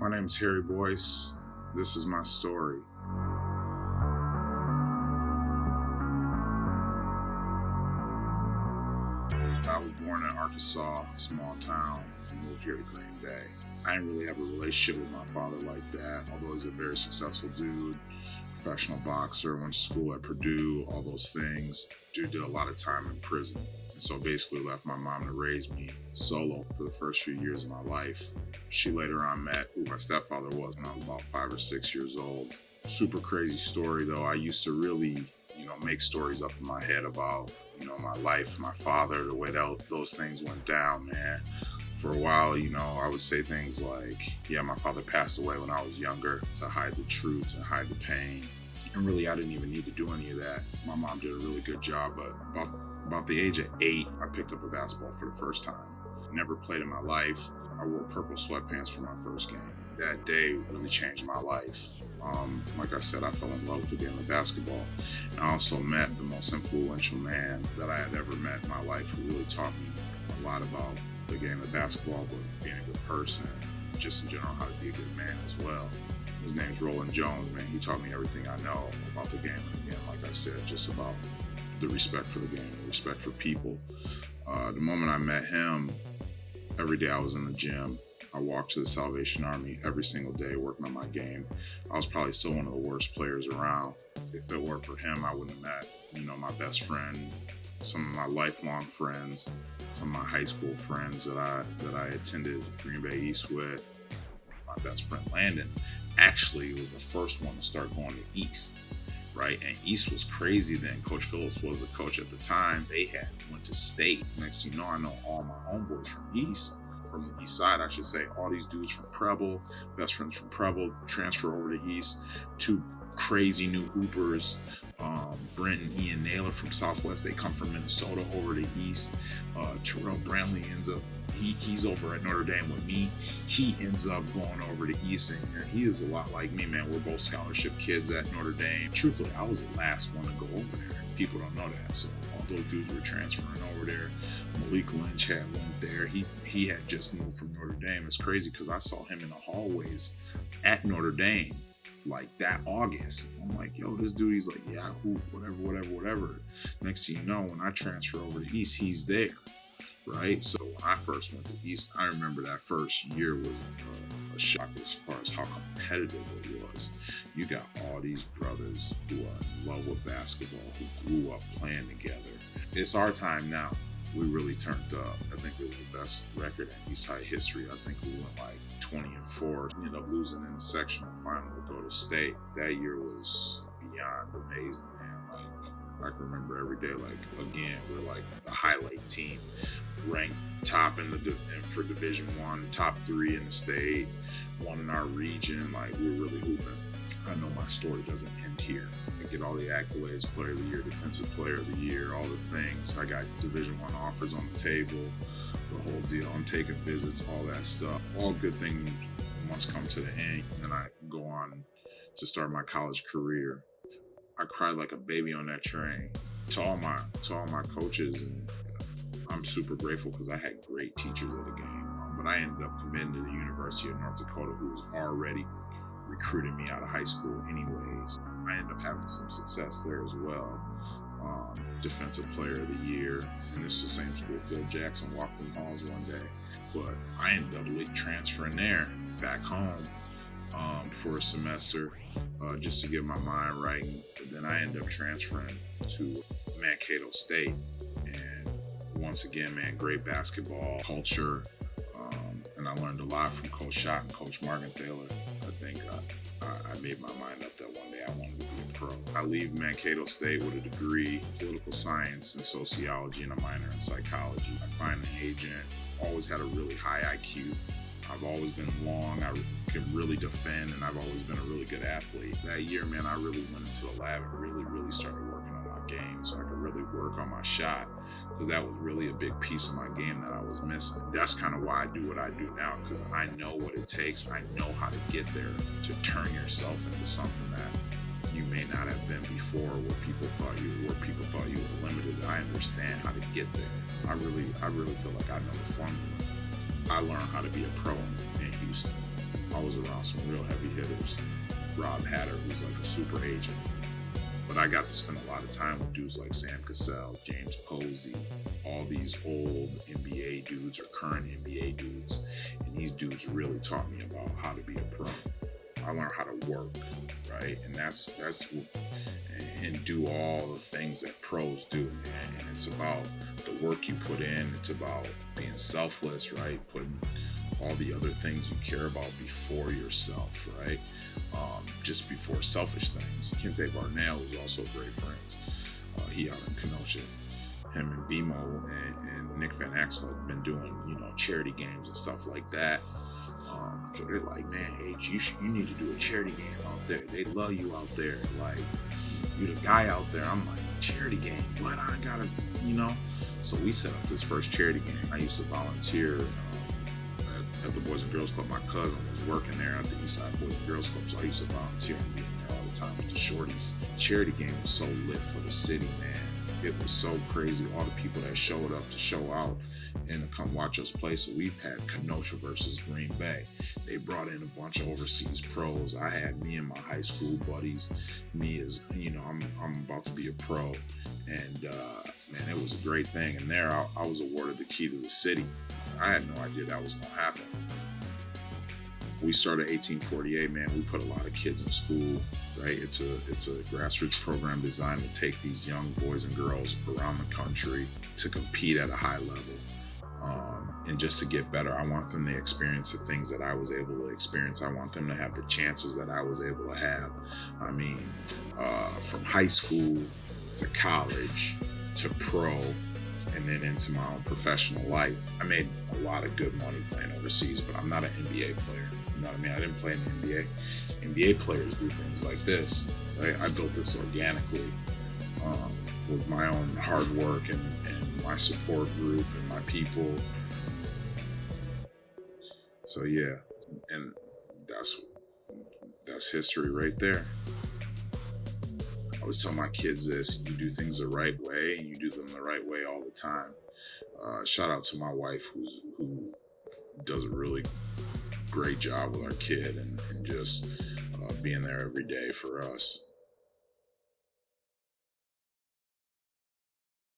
My name is Harry Boyce. This is my story. I was born in Arkansas, a small town, and moved here to Green Bay. I didn't really have a relationship with my father like that, although he's a very successful dude, professional boxer, went to school at Purdue, all those things. Dude did a lot of time in prison, and so basically left my mom to raise me solo for the first few years of my life. She later on met who my stepfather was when I was about 5 or 6 years old. Super crazy story though. I used to really, make stories up in my head about, my life, my father, the way that those things went down, man. For a while, I would say things like, yeah, my father passed away when I was younger to hide the truth and hide the pain. And really, I didn't even need to do any of that. My mom did a really good job, but about the age of 8, I picked up a basketball for the first time. Never played in my life. I wore purple sweatpants for my first game. That day really changed my life. Like I said, I fell in love with the game of basketball. And I also met the most influential man that I had ever met in my life who really taught me a lot about the game of basketball, but being a good person, just in general, how to be a good man as well. His name's Roland Jones, man. He taught me everything I know about the game. And again, like I said, just about the respect for the game, the respect for people. The moment I met him, every day I was in the gym. I walked to the Salvation Army every single day working on my game. I was probably still one of the worst players around. If it weren't for him, I wouldn't have met, my best friend, some of my lifelong friends, some of my high school friends that I attended Green Bay East with. My best friend Landon actually was the first one to start going to East, right? And East was crazy then. Coach Phillips was the coach at the time. They went to State. Next thing you know, I know all my homeboys from East. From the East Side, I should say, all these dudes from Preble, best friends from Preble, transfer over to East. 2 crazy new hoopers, Brent and Ian Naylor from Southwest. They come from Minnesota over to East. Terrell Brantley ends up, he's over at Notre Dame with me. He ends up going over to East, and he is a lot like me, man. We're both scholarship kids at Notre Dame. Truthfully, I was the last one to go over there. People don't know that, so all those dudes were transferring over there. Malik Lynch had went there. He had just moved from Notre Dame. It's crazy because I saw him in the hallways at Notre Dame like that August. I'm like, yo, this dude, he's like, yeah, whatever. Next thing you know, when I transfer over to East, he's there, right? So when I first went to East, I remember that first year was a shock as far as how competitive it was. You got all these brothers who are in love with basketball, who grew up playing together. It's our time now. We really turned up. I think it was the best record in East High history. I think we went like 20-4. Ended up losing in the sectional final to go to State. That year was beyond amazing, man. Like, I can remember every day, like, again, we're like the highlight team, ranked top for Division I, top 3 in the state, one in our region. Like, we're really hooping. I know my story doesn't end here. I get all the accolades, player of the year, defensive player of the year, all the things. I got Division I offers on the table, the whole deal. I'm taking visits, all that stuff. All good things must come to the end. And then I go on to start my college career. I cried like a baby on that train. To all my coaches, and I'm super grateful because I had great teachers at the game. But I ended up committing to the University of North Dakota, who was already recruited me out of high school anyways. I ended up having some success there as well. Defensive player of the year. And this is the same school Phil Jackson walked in the halls one day. But I ended up transferring there back home for a semester just to get my mind right. But then I ended up transferring to Mankato State. And once again, man, great basketball culture. And I learned a lot from Coach Schott and Coach Morgenthaler. I think I made my mind up that one day I wanted to be a pro. I leave Mankato State with a degree in political science and sociology and a minor in psychology. I find an agent, always had a really high IQ. I've always been long, I can really defend, and I've always been a really good athlete. That year, man, I really went into the lab and really started working on my game so I could really work on my shot, because that was really a big piece of my game that I was missing. That's kind of why I do what I do now, because I know what it takes. I know how to get there, to turn yourself into something that you may not have been before, where people thought you were limited. I understand how to get there. I really feel like I know the formula. I learned how to be a pro in Houston. I I was around some real heavy hitters. Rob Hatter, who's like a super agent. But I got to spend a lot of time with dudes like Sam Cassell, James Posey, all these old NBA dudes or current NBA dudes. And these dudes really taught me about how to be a pro. I learned how to work, right? And and do all the things that pros do, man. And it's about the work you put in. It's about being selfless, right? Putting all the other things you care about before yourself, right? Just before selfish things. Kente Barnell was also great friends. He out in Kenosha. Him and BMO and Nick Van Axel had been doing, charity games and stuff like that. So they're like, man, H, you need to do a charity game out there. They love you out there. Like, you the guy out there. I'm like, charity game? What? I gotta, So we set up this first charity game. I used to volunteer at the Boys and Girls Club. My cousin was working there at the Eastside Boys and Girls Club, so I used to volunteer and be in there all the time with the shorties. The charity game was so lit for the city, man. It was so crazy. All the people that showed up to show out and to come watch us play. So we've had Kenosha versus Green Bay. They brought in a bunch of overseas pros. I had me and my high school buddies. Me as, I'm about to be a pro. And man, it was a great thing. And there I was awarded the key to the city. I had no idea that was going to happen. We started 1848, man. We put a lot of kids in school, right? It's a grassroots program designed to take these young boys and girls around the country to compete at a high level. And just to get better, I want them to experience the things that I was able to experience. I want them to have the chances that I was able to have. I mean, from high school to college to pro, and then into my own professional life. I made a lot of good money playing overseas, but I'm not an NBA player. You know what I mean? I didn't play in the NBA. NBA players do things like this, right? I built this organically with my own hard work and my support group and my people. So yeah, and that's history right there. I always tell my kids this: you do things the right way, and you do them the right way all the time. Shout out to my wife who does a really great job with our kid and just being there every day for us.